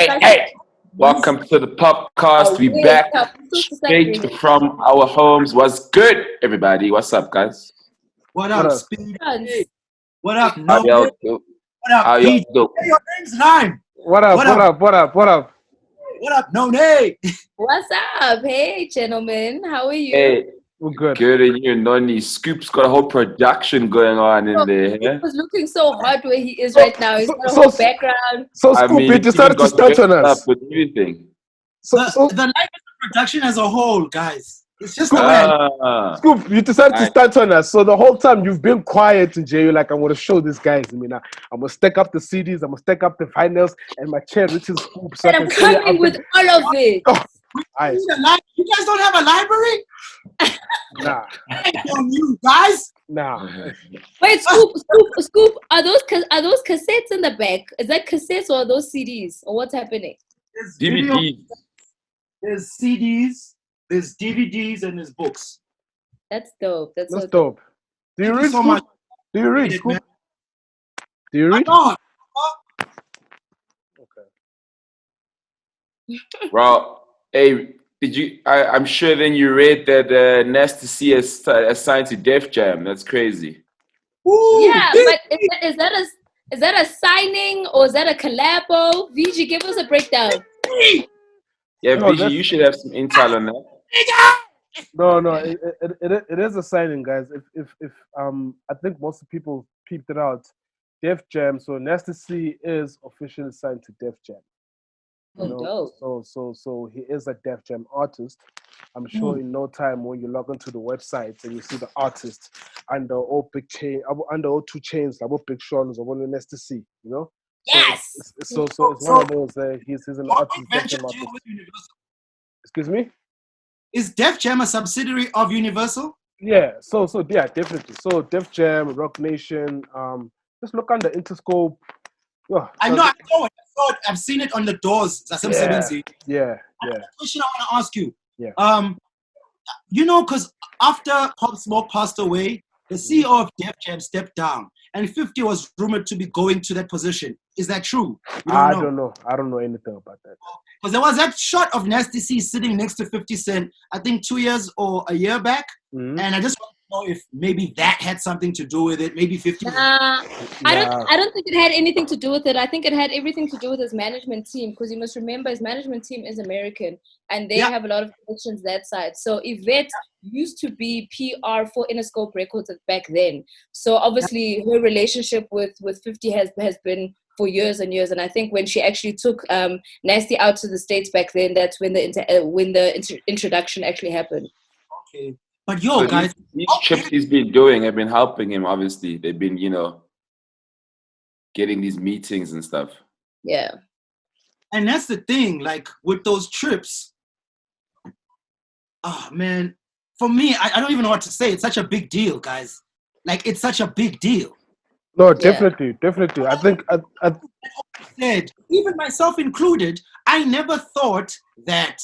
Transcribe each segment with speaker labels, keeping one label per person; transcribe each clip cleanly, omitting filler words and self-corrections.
Speaker 1: Hey. Welcome to the POPcast. We back straight from our homes. What's good, everybody? What's up, guys?
Speaker 2: What up, Speed? What up, No?
Speaker 1: How y'all do?
Speaker 2: What up,
Speaker 1: How y'all do?
Speaker 2: Hey, your name's Lime.
Speaker 3: What up?
Speaker 2: What up, No Nay?
Speaker 4: What's up? Hey, gentlemen. How are you?
Speaker 1: Hey,
Speaker 3: we're good.
Speaker 1: Good, and you, Noni. Scoop's got a whole production going on in there.
Speaker 4: He was looking so hot where he is right now. He's got a whole background.
Speaker 3: So, Scoop, you decided to start on us.
Speaker 1: With everything.
Speaker 2: The life production as a whole, guys. It's just
Speaker 3: Scoop, you decided to start on us. So the whole time you've been quiet, and Jay, you're like, I'm going to show these guys. I mean, I'm going to stack up the CDs, I'm going to stack up the vinyls, and my chair reaches Scoop. So
Speaker 4: and I'm coming with all of it.
Speaker 3: Oh,
Speaker 2: you guys don't have a library?
Speaker 3: Nah.
Speaker 2: On you guys?
Speaker 3: Nah.
Speaker 4: Wait, Scoop. Are those cassettes in the back? Is that cassettes or are those CDs? Or what's happening?
Speaker 2: There's
Speaker 1: DVDs.
Speaker 2: There's CDs, there's DVDs, and there's books.
Speaker 4: That's dope. That's so
Speaker 3: dope. Do you read so much? Do you read?
Speaker 2: Scoop?
Speaker 3: Do you read?
Speaker 1: Okay. Bro, hey, did you? I'm sure then you read that Nasty C is assigned to Def Jam. That's crazy.
Speaker 2: Ooh,
Speaker 4: yeah, but is that a signing or is that a collabo? VG, give us a breakdown.
Speaker 1: Yeah, VG, you should have some intel on that.
Speaker 3: No, it is a signing, guys. If I think most of the people peeped it out. Def Jam, so Nasty C is officially signed to Def Jam. So he is a Def Jam artist. I'm sure in no time when you log onto the website and you see the artist under all big chain, under all 2 chains, like Big Sean or one Nasty C, you know.
Speaker 4: Yes.
Speaker 3: So it's one of those. He's an artist. Excuse me.
Speaker 2: Is Def Jam a subsidiary of Universal?
Speaker 3: Yeah. So yeah, definitely. So Def Jam, Rock Nation. Just look under Interscope. Oh,
Speaker 2: I know it. I've seen it on the doors.
Speaker 3: Yeah.
Speaker 2: The question I want to ask you.
Speaker 3: Yeah.
Speaker 2: Because after Pop Smoke passed away, the CEO of Def Jam stepped down, and 50 was rumored to be going to that position. Is that true?
Speaker 3: I don't know. I don't know anything about that.
Speaker 2: Because there was that shot of Nasty C sitting next to 50 Cent, I think 2 years or a year back, and I just want to know if maybe that had something to do with it. Maybe 50.
Speaker 4: I don't think it had anything to do with it. I think it had everything to do with his management team, because you must remember his management team is American and they have a lot of connections that side. So Yvette used to be PR for Interscope Records back then. So obviously her relationship with 50 has been for years and years, and I think when she actually took Nasty out to the States back then, that's when the introduction actually happened.
Speaker 2: Okay. But guys,
Speaker 1: these trips he's been doing have been helping him. Obviously, they've been, getting these meetings and stuff.
Speaker 4: Yeah.
Speaker 2: And that's the thing, like with those trips. Oh man, for me, I don't even know what to say. It's such a big deal, guys. Like it's such a big deal.
Speaker 3: No, definitely. I think I
Speaker 2: said, even myself included, I never thought that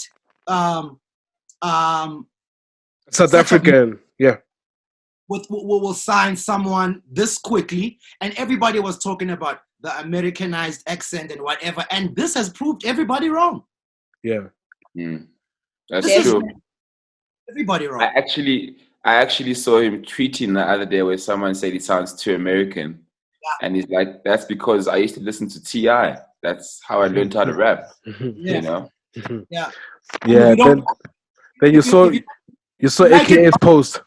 Speaker 3: South African,
Speaker 2: will sign someone this quickly, and everybody was talking about the Americanized accent and whatever, and this has proved everybody wrong.
Speaker 3: Yeah,
Speaker 1: that's true.
Speaker 2: Everybody wrong.
Speaker 1: I actually saw him tweeting the other day where someone said he sounds too American, and he's like, "That's because I used to listen to T.I. That's how I learned how to rap." You know.
Speaker 2: Yeah.
Speaker 3: Yeah. Then you saw AKA's post.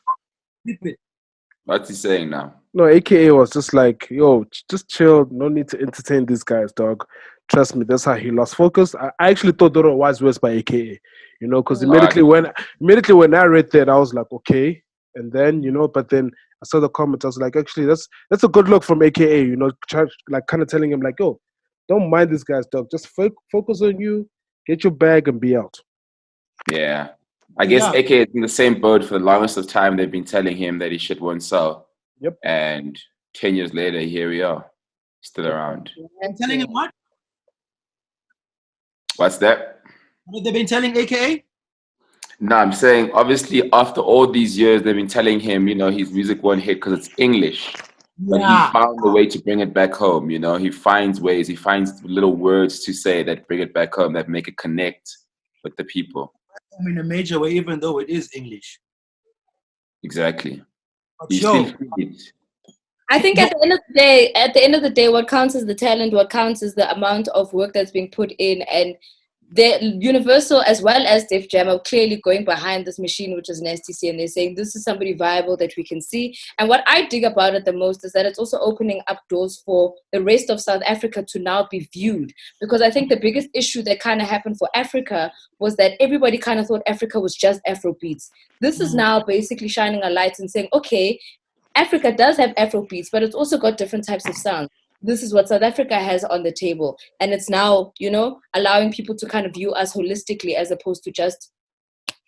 Speaker 1: What's he saying now?
Speaker 3: No, AKA was just like, yo, just chill. No need to entertain these guys, dog. Trust me, that's how he lost focus. I actually thought that was words by AKA, because immediately when I read that, I was like, okay. And then, but then I saw the comments. I was like, actually, that's a good look from AKA, kind of telling him like, yo, don't mind these guys, dog. Just focus on you, get your bag, and be out.
Speaker 1: Yeah. I guess AK is in the same boat. For the longest of time, they've been telling him that his shit won't sell.
Speaker 3: Yep.
Speaker 1: And 10 years later, here we are, still around.
Speaker 2: And telling him what?
Speaker 1: What's that?
Speaker 2: What have they been telling AKA?
Speaker 1: No, I'm saying, obviously, after all these years, they've been telling him, his music won't hit because it's English. but he found a way to bring it back home. You know, he finds ways, he finds little words to say that bring it back home, that make it connect with the people.
Speaker 2: In a major way, even though it is English.
Speaker 1: Exactly.
Speaker 2: But
Speaker 1: You still feel it.
Speaker 4: I think at the end of the day, what counts is the talent. What counts is the amount of work that's being put in, and the Universal as well as Def Jam are clearly going behind this machine, which is Nasty C, and they're saying this is somebody viable that we can see. And what I dig about it the most is that it's also opening up doors for the rest of South Africa to now be viewed. Because I think the biggest issue that kind of happened for Africa was that everybody kind of thought Africa was just Afrobeats. This is now basically shining a light and saying, okay, Africa does have Afrobeats, but it's also got different types of sounds. This is what South Africa has on the table. And it's now, you know, allowing people to kind of view us holistically as opposed to just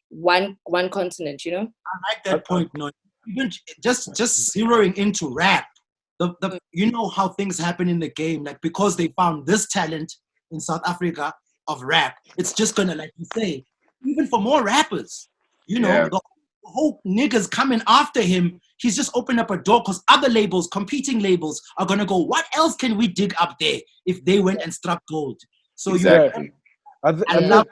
Speaker 4: one continent, you know?
Speaker 2: I like that point. No, even just zeroing into rap. The you know how things happen in the game, like because they found this talent in South Africa of rap, it's just gonna, like you say, even for more rappers, you know, the whole niggas coming after him. He's just opened up a door because other labels, competing labels, are gonna go, what else can we dig up there if they went and struck gold? So
Speaker 1: exactly.
Speaker 3: I think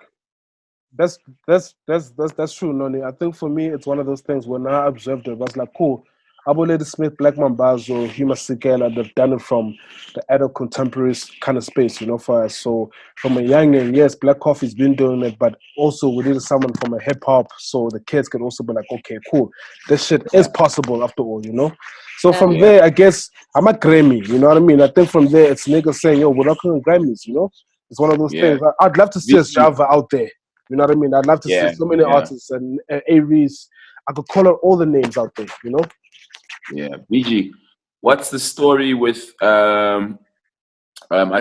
Speaker 3: that's true, Noni. I think for me it's one of those things when I observed it, I was like, cool. Abu Lady Smith, Black Mambazo, Huma Sikela, they've done it from the adult contemporary kind of space, you know, for us. So from a young end, yes, Black Coffee's been doing it, but also we needed someone from a hip hop so the kids could also be like, okay, cool, this shit is possible after all, you know. So from there, I guess I'm a Grammy, you know what I mean? I think from there it's niggas saying, yo, we're not going Grammys, you know. It's one of those things. I'd love to see a Java out there, you know what I mean? I'd love to see so many artists and Aries. I could call out all the names out there, you know.
Speaker 1: Yeah, BG, what's the story with I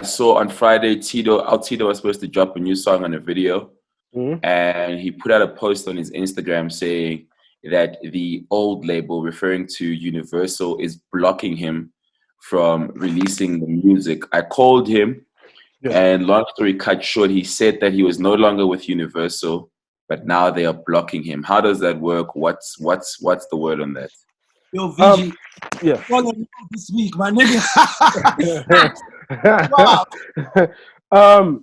Speaker 1: saw on Friday L-Tido was supposed to drop a new song on a video, and he put out a post on his Instagram saying that the old label, referring to Universal, is blocking him from releasing the music. I called him, and long story cut short, he said that he was no longer with Universal, but now they are blocking him. How does that work? What's the word on that?
Speaker 2: Yo, VG, this week, my nigga.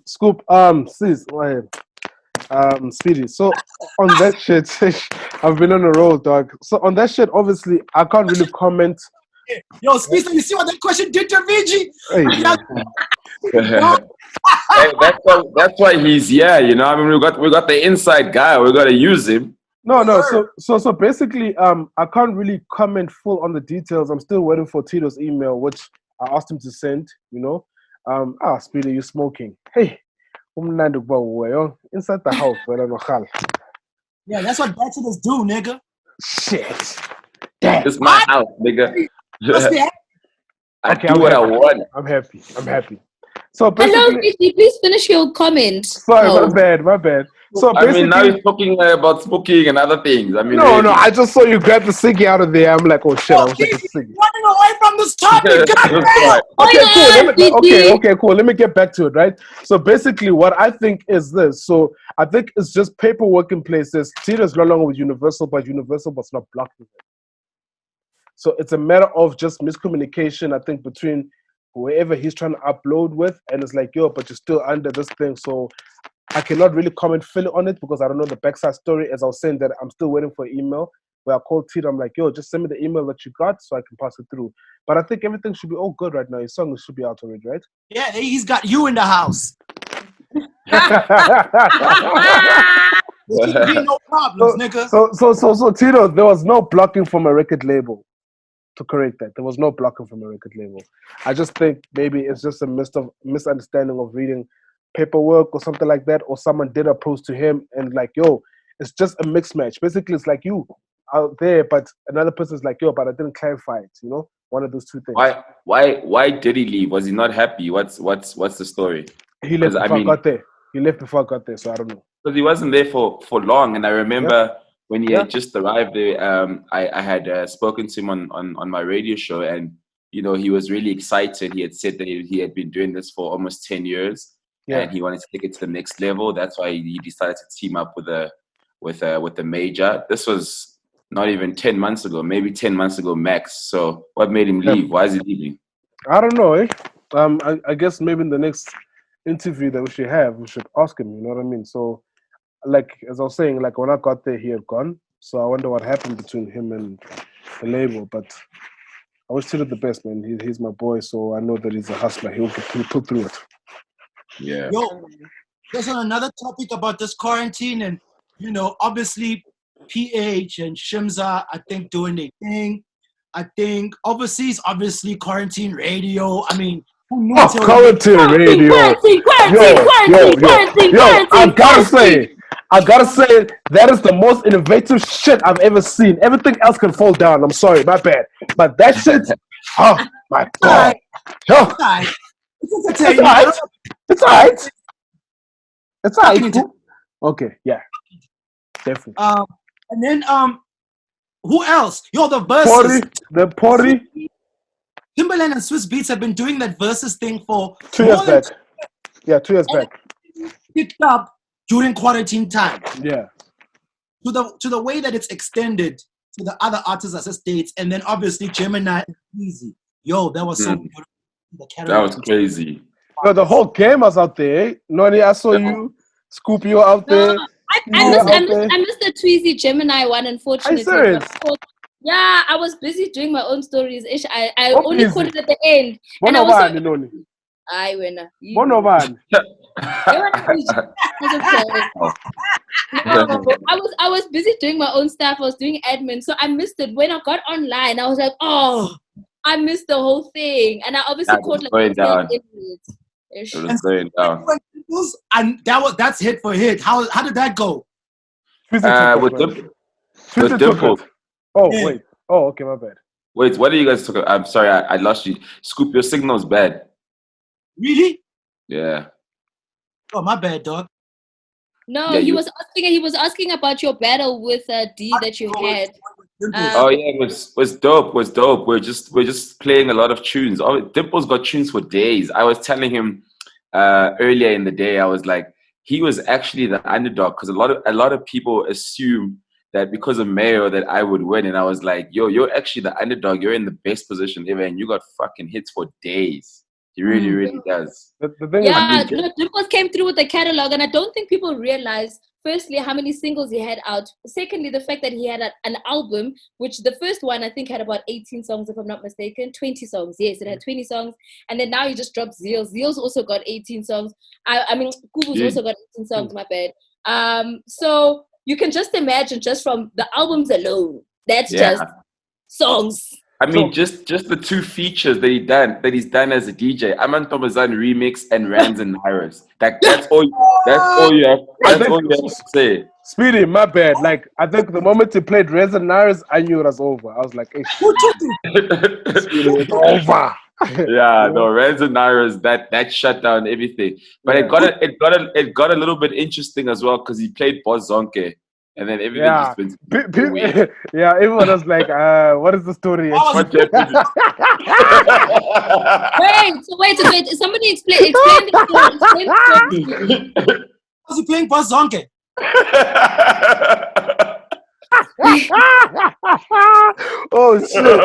Speaker 3: Scoop, sis, Speedy. So on that shit, I've been on a roll, dog. So on that shit, obviously, I can't really comment.
Speaker 2: Yo, Speedsta, you see what that question did to VG?
Speaker 1: Hey, that's why he's here, you know. I mean, we got the inside guy. We got to use him.
Speaker 3: No. So basically, I can't really comment full on the details. I'm still waiting for Tito's email, which I asked him to send. You know, Speedy, you're smoking. Hey, inside the house,
Speaker 2: yeah, that's what bachelors do, nigga.
Speaker 3: Shit,
Speaker 1: it's my house, nigga. I do what I want.
Speaker 3: I'm happy. So
Speaker 4: hello, Vicky, please finish your comment.
Speaker 3: Sorry, my bad. So
Speaker 1: I mean, now you're talking about smoking and other things. I mean,
Speaker 3: no, I just saw you grab the ciggy out of there. I'm like, oh shit, I was like a ciggy.
Speaker 2: Running away from this topic.
Speaker 3: Okay, cool. Let me get back to it, right? So basically, what I think is this. So I think it's just paperwork in places. Tito's no longer with Universal, but Universal was not blocking it. So it's a matter of just miscommunication, I think, between whoever he's trying to upload with, and it's like, yo, but you're still under this thing. So I cannot really comment fully on it because I don't know the backside story. As I was saying, that I'm still waiting for an email where I called Tito. I'm like, yo, just send me the email that you got so I can pass it through. But I think everything should be all good right now. Your song should be out already, right?
Speaker 2: Yeah, he's got you in the house. There should be no problems, nigga.
Speaker 3: So Tito, there was no blocking from a record label. To correct that, there was no blocking from a record label. I just think maybe it's just a misunderstanding of reading paperwork or something like that, or someone did approach to him and like, yo, it's just a mixed match. Basically, it's like you out there, but another person's like, yo, but I didn't clarify it. You know, one of those two things.
Speaker 1: Why did he leave? Was he not happy? What's the story?
Speaker 3: He left before I got there. He left before I got there, so I don't know.
Speaker 1: Because he wasn't there for long, and I remember. When he had just arrived there, I had spoken to him on my radio show, and you know he was really excited. He had said that he had been doing this for almost 10 years, and he wanted to take it to the next level. That's why he decided to team up with a major. This was not even 10 months ago, maybe 10 months ago max. So what made him leave? Why is he leaving?
Speaker 3: I don't know, eh? I guess maybe in the next interview that we should have, we should ask him, you know what I mean? So, like, as I was saying, like, when I got there, he had gone. So I wonder what happened between him and the label. But I wish Tito the best, man. He's my boy, so I know that he's a hustler. He'll put through it.
Speaker 1: Yeah.
Speaker 2: Yo, there's another topic about this quarantine, and, you know, obviously, PH and Shimza, I think, doing their thing. I think overseas, obviously, quarantine radio. I mean, who knew?
Speaker 3: Quarantine radio. Yo, I gotta say, that is the most innovative shit I've ever seen. Everything else can fall down. I'm sorry, my bad. But that shit, oh my God. Yo. It's alright. It's alright. Okay, yeah. Definitely.
Speaker 2: And then, who else? Yo, the verses.
Speaker 3: Potty.
Speaker 2: Timberland and Swiss Beats have been doing that versus thing for
Speaker 3: 2 years back. Yeah, 2 years back.
Speaker 2: Picked up during quarantine time.
Speaker 3: Yeah.
Speaker 2: To the way that it's extended to the other artists as states, and then obviously Gemini and Easy. Yo, that was so beautiful.
Speaker 1: That was crazy.
Speaker 3: Yo, the whole game was out there. Noni, I saw you. Scoop, you out there.
Speaker 4: I missed the Tweezy Gemini one, unfortunately. Yeah, I was busy doing my own stories. I only caught it at the end. And I was I win. I was busy doing my own stuff. I was doing admin, so I missed it. When I got online, I was like, oh, I missed the whole thing. And I obviously caught like
Speaker 1: going down.
Speaker 4: It
Speaker 1: was going down.
Speaker 2: And that's hit for hit. How did that go?
Speaker 1: With Dimple.
Speaker 3: Oh, wait. Oh, okay, my bad.
Speaker 1: Wait, what are you guys talking about? I'm sorry, I lost you. Scoop, your signal's bad.
Speaker 2: Really?
Speaker 1: Yeah.
Speaker 2: Oh, my bad, dog.
Speaker 4: No, he was asking about your battle with D that you had.
Speaker 1: Oh yeah, it was dope. We're just playing a lot of tunes. Oh, Dimple's got tunes for days. I was telling him earlier in the day, I was like, he was actually the underdog because a lot of people assume that because of Mayo that I would win, and I was like, yo, you're actually the underdog. You're in the best position ever, and you got fucking hits for days. He really, really does.
Speaker 4: Dimples came through with the catalog, and I don't think people realize, firstly, how many singles he had out. Secondly, the fact that he had an album, which the first one, I think, had about 18 songs, if I'm not mistaken. 20 songs. Yes, it had 20 songs. And then now he just dropped Zeal. Zeal's also got 18 songs. I mean, Kubu's also got 18 songs, my bad. So you can just imagine, just from the albums alone, that's just songs.
Speaker 1: I mean, just the two features that he's done as a DJ, Aman Tomazan remix and Rands and Nairas. That's all you have to say.
Speaker 3: Speedy, my bad. Like, I think the moment he played Rands and Nairas, I knew it was over. I was like, hey, Speedy, it's over.
Speaker 1: Yeah, no, Rands and Nairas, that shut down everything. But it got a little bit interesting as well because he played Boss Zonke. And then everything just went weird.
Speaker 3: Yeah, everyone was like, what is the story?
Speaker 4: Wait. Somebody explain the story.
Speaker 2: How's he playing Boss Zonke?
Speaker 3: Oh, shit.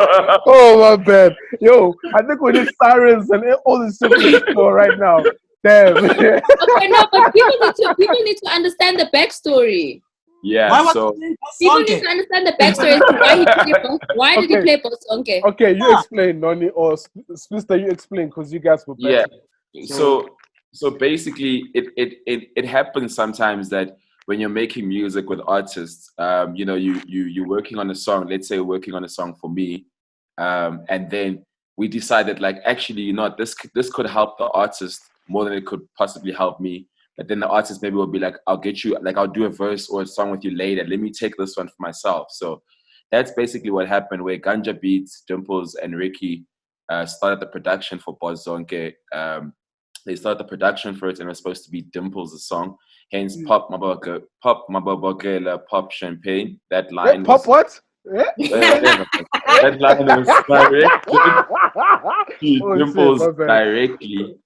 Speaker 3: Oh, my bad. Yo, I think we need sirens and all this shit right now. Damn.
Speaker 4: Okay, no, but people need to understand the backstory.
Speaker 1: Yeah,
Speaker 4: people need to understand the backstory. Why did he play Boss Zonke?
Speaker 3: Okay, you explain, Noni, or Speedsta, you explain because you guys were better.
Speaker 1: Yeah. So basically, it happens sometimes that when you're making music with artists, you're working on a song. Let's say you're working on a song for me, and then we decided, like, actually, this could help the artist more than it could possibly help me. But then the artist maybe will be like, I'll do a verse or a song with you later. Let me take this one for myself. So that's basically what happened, where Ganja Beats, Dimples, and Ricky started the production for Boss Zonke. They started the production for it, and it was supposed to be Dimples' song. Hence, Pop Mababokela, Pop Champagne. That line.
Speaker 3: Pop what?
Speaker 1: That line was directly to Dimples directly.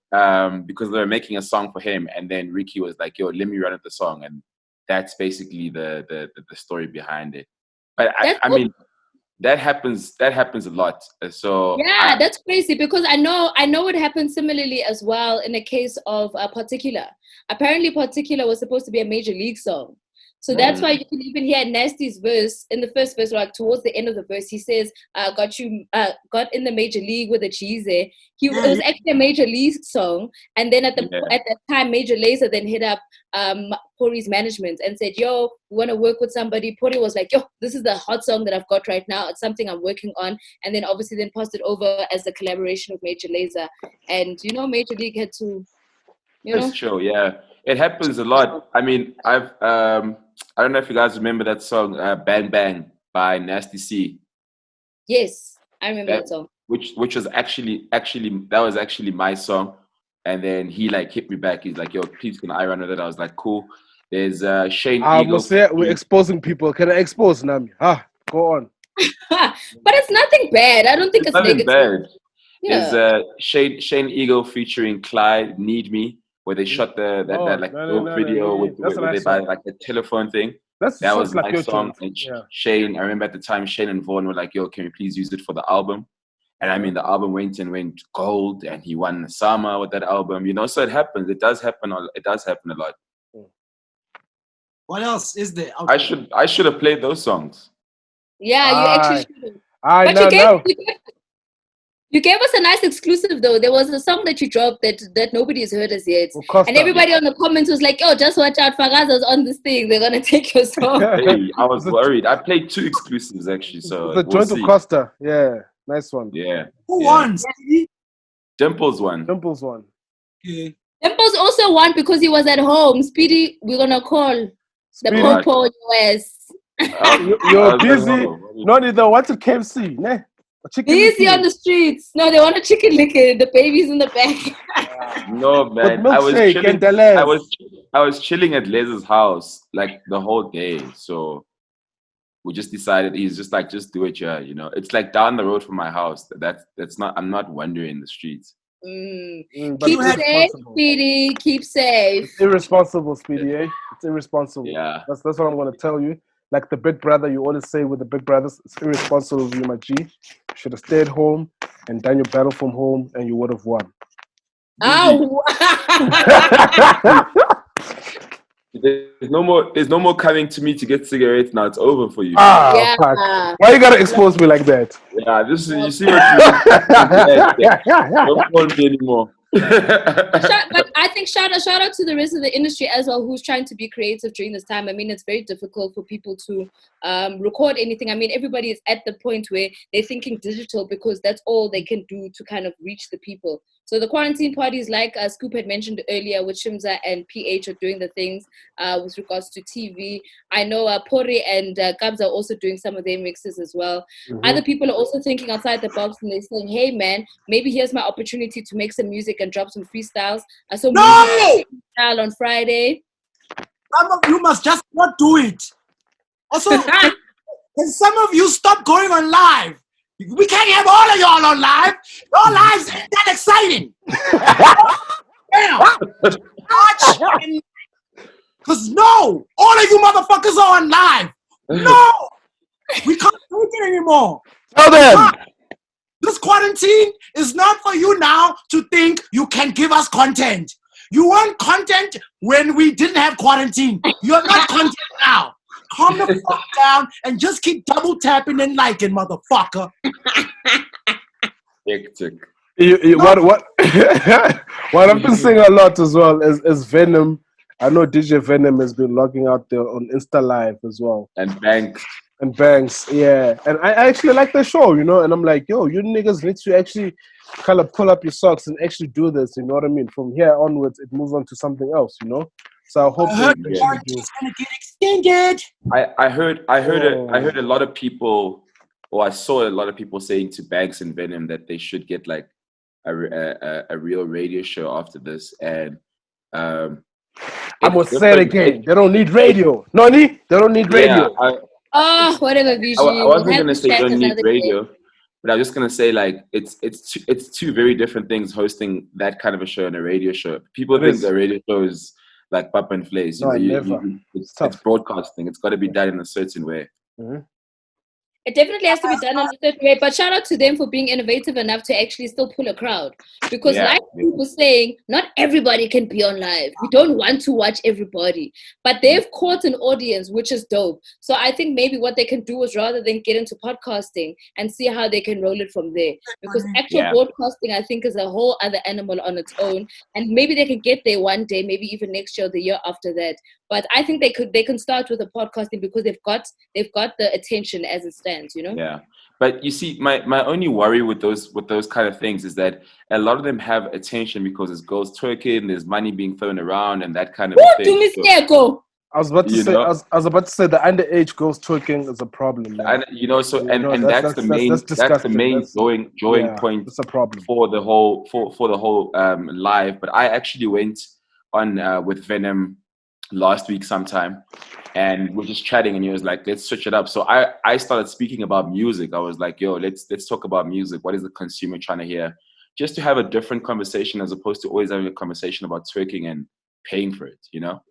Speaker 1: Because they were making a song for him, and then Ricky was like, yo, let me run at the song, and that's basically the story behind it. But I mean, that happens a lot. So
Speaker 4: yeah, that's crazy because I know it happened similarly as well in the case of Particular. Apparently, Particular was supposed to be a major league song. So that's why you can even hear Nasty's verse in the first verse, like towards the end of the verse, he says, got in the major league with a cheese. It was actually a major league song. And then at that time, Major Lazer then hit up Pori's management and said, yo, we want to work with somebody. Pori was like, yo, this is the hot song that I've got right now. It's something I'm working on. And then obviously then passed it over as a collaboration with Major Lazer. And, Major League had to,
Speaker 1: That's true, yeah. It happens a lot. I mean, I don't know if you guys remember that song, Bang Bang by Nasty C.
Speaker 4: Yes, I remember that song.
Speaker 1: Which was actually that was actually my song. And then he like hit me back. He's like, yo, please can I run with it? I was like, cool. There's Shane Eagle.
Speaker 3: We're exposing people. Can I expose Nami? Go on.
Speaker 4: But it's nothing bad. I don't think it's
Speaker 1: nothing
Speaker 4: negative.
Speaker 1: Bad. Yeah. There's Shane Eagle featuring Clyde, Need Me, where they shot that video with they buy like the telephone thing. That was like my song. And Shane, I remember at the time, Shane and Vaughn were like, yo, can we please use it for the album? And I mean, the album went gold, and he won the Sama with that album. So it happens. It does happen. It does happen a lot.
Speaker 2: What else is there?
Speaker 1: I should have played those songs.
Speaker 4: Yeah, you actually should have. You gave us a nice exclusive though. There was a song that you dropped that nobody has heard as yet. And everybody on the comments was like, yo, just watch out, Fagaza's on this thing. They're gonna take your song.
Speaker 1: Hey, I was worried. I played 2 exclusives actually. So
Speaker 3: the joint of Costa. Yeah. Nice one.
Speaker 1: Yeah.
Speaker 2: Who won?
Speaker 1: Dimples won.
Speaker 2: Okay.
Speaker 4: Dimples also won because he was at home. Speedy, we're gonna call the Popo US.
Speaker 3: You're busy. No, they don't want to KFC. Nah.
Speaker 4: Easy on the streets. No, they want a chicken licker. The baby's in the back.
Speaker 1: No, man. I was chilling at Lez's house like the whole day. So we just decided he's just like, just do it, It's like down the road from my house. That's not. I'm not wandering the streets.
Speaker 4: Keep safe, Speedy. Keep safe.
Speaker 3: It's irresponsible, Speedy. It's irresponsible.
Speaker 1: Yeah.
Speaker 3: That's what I'm gonna tell you. Like the big brother, you always say with the big brothers, it's irresponsible of you, my G. You should have stayed home and done your battle from home, and you would have won.
Speaker 4: Oh.
Speaker 1: There's no more coming to me to get cigarettes now. It's over for you.
Speaker 3: Why you gotta expose me like that?
Speaker 1: Yeah, you see what you don't call me anymore.
Speaker 4: But I think shout out to the rest of the industry as well, who's trying to be creative during this time. I mean, it's very difficult for people to record anything. I mean, everybody is at the point where they're thinking digital because that's all they can do to kind of reach the people. So the quarantine parties, like Scoop had mentioned earlier, with Shimza and PH are doing the things with regards to TV. I know Pori and Kabza are also doing some of their mixes as well. Other people are also thinking outside the box and they're saying, hey, man, maybe here's my opportunity to make some music and drop some freestyles. Freestyle on Friday.
Speaker 2: Some of you must just not do it. Also, can some of you stop going on live? We can't have all of y'all on live. Your lives ain't that exciting. Damn. Because all of you motherfuckers are on live. No, we can't do it anymore.
Speaker 3: Tell them.
Speaker 2: This quarantine is not for you now to think you can give us content. You want content when we didn't have quarantine. You're not content now. Calm the fuck down and just keep double tapping and liking, motherfucker.
Speaker 1: Hectic.
Speaker 3: What I've been saying a lot as well is Venom. I know DJ Venom has been logging out there on Insta Live as well.
Speaker 1: And Banks,
Speaker 3: yeah. And I actually like the show, And I'm like, yo, you niggas need to actually kind of pull up your socks and actually do this, you know what I mean? From here onwards, it moves on to something else, So I hope
Speaker 2: it's gonna get extended.
Speaker 1: I heard a lot of people, or I saw a lot of people saying to Banks and Venom that they should get like a real radio show after this. And
Speaker 3: I'm gonna say it again. They don't need radio. They don't need radio.
Speaker 4: Whatever, VG.
Speaker 1: I wasn't gonna say don't need radio, but I was just gonna say like it's two very different things hosting that kind of a show and a radio show. People think the radio show is like Papa and Flays.
Speaker 3: Never.
Speaker 1: It's broadcasting. It's got to be done in a certain way.
Speaker 4: It definitely has to be done in a certain way. But shout out to them for being innovative enough to actually still pull a crowd. Because like people saying, not everybody can be on live. We don't want to watch everybody. But they've caught an audience, which is dope. So I think maybe what they can do is rather than get into podcasting and see how they can roll it from there. Because actual broadcasting, I think, is a whole other animal on its own. And maybe they can get there one day, maybe even next year or the year after that. But I think they can start with the podcasting because they've got the attention as it stands, you know?
Speaker 1: Yeah. But you see, my only worry with those kind of things is that a lot of them have attention because there's girls twerking, there's money being thrown around and that kind of thing.
Speaker 3: I was about to say I was about to say the underage girls twerking is a problem, man.
Speaker 1: And that's the main drawing point.
Speaker 3: It's a problem
Speaker 1: for the whole live. But I actually went on with Venom last week sometime, and we're just chatting, and he was like, let's switch it up. So I started speaking about music. I was like, yo, let's talk about music. What is the consumer trying to hear? Just to have a different conversation as opposed to always having a conversation about twerking and paying for it, you know?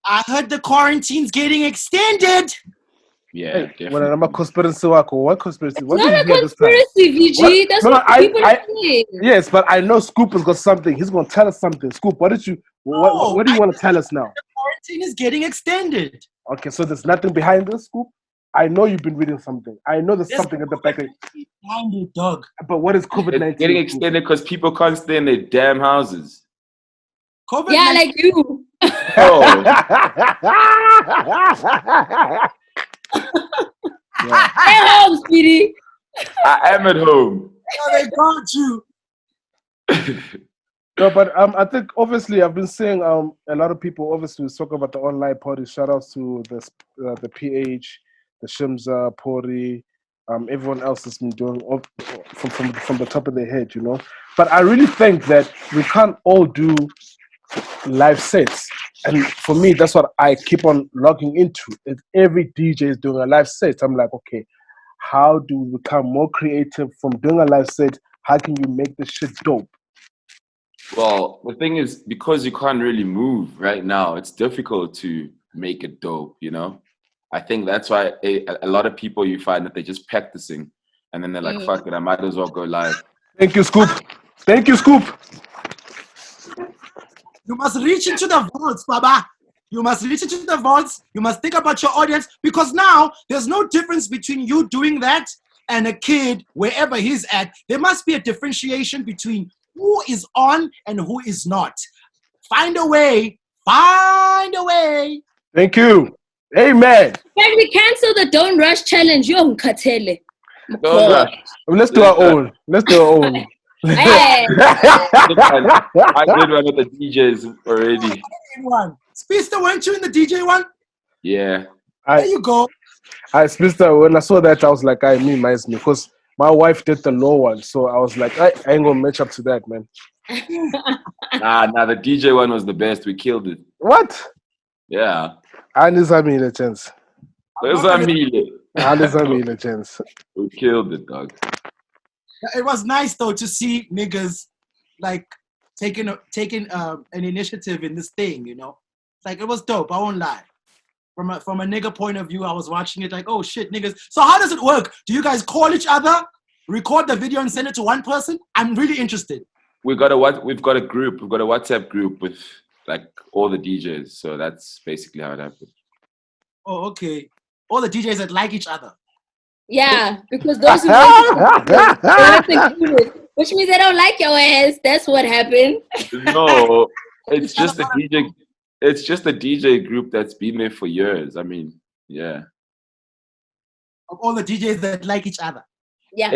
Speaker 2: I heard the quarantine's getting extended.
Speaker 1: Yeah, definitely.
Speaker 3: Well, I'm a conspiracy. What conspiracy?
Speaker 4: It's not a conspiracy, VG. That's what people are saying.
Speaker 3: Yes, but I know Scoop has got something. He's going to tell us something. Scoop, what do you want to tell us now?
Speaker 2: The quarantine is getting extended.
Speaker 3: Okay, so there's nothing behind this, Scoop? I know you've been reading something. I know there's something at the back of it.
Speaker 2: Behind it, dog.
Speaker 3: But what is COVID-19?
Speaker 1: It's getting extended because people can't stay in their damn houses.
Speaker 2: COVID-19.
Speaker 4: Yeah, like you.
Speaker 1: Oh.
Speaker 4: Stay home, Speedy.
Speaker 1: I am at home.
Speaker 2: Oh, they got you.
Speaker 3: No, but I think obviously I've been seeing a lot of people obviously talk about the online party. Shout outs to the PH, the Shimza, Pori, everyone else has been doing from the top of their head, you know. But I really think that we can't all do live sets, and for me that's what I keep on logging into. If every DJ is doing a live set, I'm like, okay, how do we become more creative from doing a live set? How can you make this shit dope?
Speaker 1: Well, the thing is, because you can't really move right now, it's difficult to make it dope, you know? I think that's why a lot of people, you find that they're just practicing and then they're like, fuck it, I might as well go live.
Speaker 3: Thank you, Scoop. Thank you, Scoop.
Speaker 2: You must reach into the vaults, Baba. You must reach into the vaults. You must think about your audience, because now there's no difference between you doing that and a kid wherever he's at. There must be a differentiation between who is on and who is not. Find a way. Find a way.
Speaker 3: Thank you. Amen.
Speaker 4: Can we cancel the Don't Rush challenge? Yo, Mkhathini.
Speaker 1: Don't rush.
Speaker 3: Let's do our own. Let's do our own.
Speaker 4: Hey.
Speaker 1: I did one with the DJs already.
Speaker 2: Speedsta, weren't you in the DJ one?
Speaker 1: Yeah.
Speaker 2: There you go.
Speaker 3: Speedsta, when I saw that, I was like, me reminds me, because my wife did the low one, so I was like, I ain't gonna match up to that, man.
Speaker 1: Nah, the DJ one was the best. We killed it.
Speaker 3: What?
Speaker 1: Yeah.
Speaker 3: And there's a chance.
Speaker 1: There's a
Speaker 3: chance.
Speaker 1: We killed it, dog.
Speaker 2: It was nice though to see niggas like taking an initiative in this thing, you know. Like, it was dope. I won't lie. From a nigga point of view, I was watching it like, oh shit, niggas. So how does it work? Do you guys call each other, record the video, and send it to one person? I'm really interested.
Speaker 1: We've got a group. We've got a WhatsApp group with like all the DJs. So that's basically how it happened.
Speaker 2: Oh, okay. All the DJs that like each other.
Speaker 4: Yeah, because those who want included, which means they don't like your ass. That's what happened.
Speaker 1: No, it's just a DJ. It's just a DJ group that's been there for years. I mean, yeah.
Speaker 2: Of all the DJs that like each other.
Speaker 4: Yeah.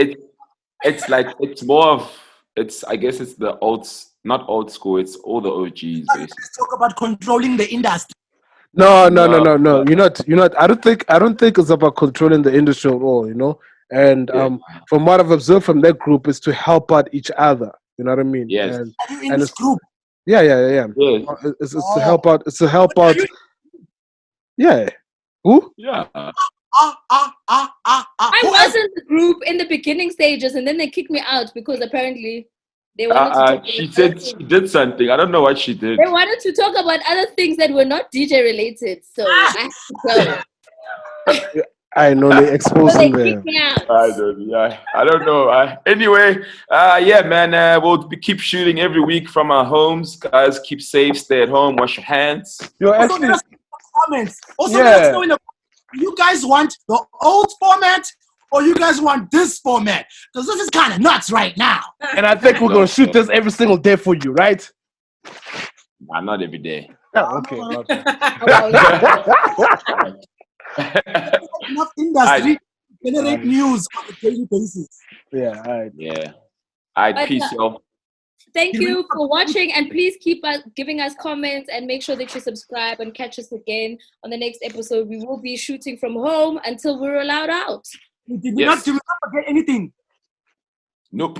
Speaker 1: It's like, it's more of, I guess it's the not old school. It's all the OGs. Basically.
Speaker 2: Let's talk about controlling the industry.
Speaker 3: No. You're not. I don't think it's about controlling the industry at all, you know. And from what I've observed from that group is to help out each other. You know what I mean?
Speaker 1: Yes.
Speaker 2: Are you in this group?
Speaker 3: Yeah.
Speaker 1: Yes.
Speaker 3: It's to help out. It's to help out. Yeah. Who?
Speaker 1: Yeah.
Speaker 4: I was in the group in the beginning stages, and then they kicked me out because apparently they wanted to.
Speaker 1: She said she did something. I don't know what she did.
Speaker 4: They wanted to talk about other things that were not DJ related, so I had to go.
Speaker 3: I know they exposing them.
Speaker 1: I don't know. Anyway, yeah, man. We'll keep shooting every week from our homes. Guys, keep safe. Stay at home. Wash your hands.
Speaker 3: Yo, actually,
Speaker 2: comments. Also, let us know in the you guys want the old format or you guys want this format? Because this is kind of nuts right now.
Speaker 3: And I think we're gonna shoot this every single day for you, right?
Speaker 1: Nah, not every day.
Speaker 3: Oh, okay.
Speaker 2: Enough industry generate news on a daily basis.
Speaker 3: Yeah, all right.
Speaker 1: Yeah. All right, peace, y'all.
Speaker 4: Thank you for watching, and please keep giving us comments and make sure that you subscribe and catch us again on the next episode. We will be shooting from home until we're allowed out.
Speaker 2: Did we not forget anything?
Speaker 1: Nope.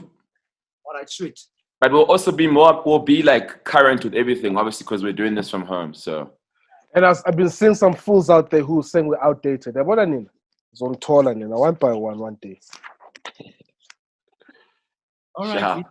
Speaker 2: All right, sweet.
Speaker 1: But we'll be like current with everything, obviously, because we're doing this from home. So.
Speaker 3: And I've been seeing some fools out there who saying we're outdated. What I mean, it's on taller than I one by one day.
Speaker 2: All right.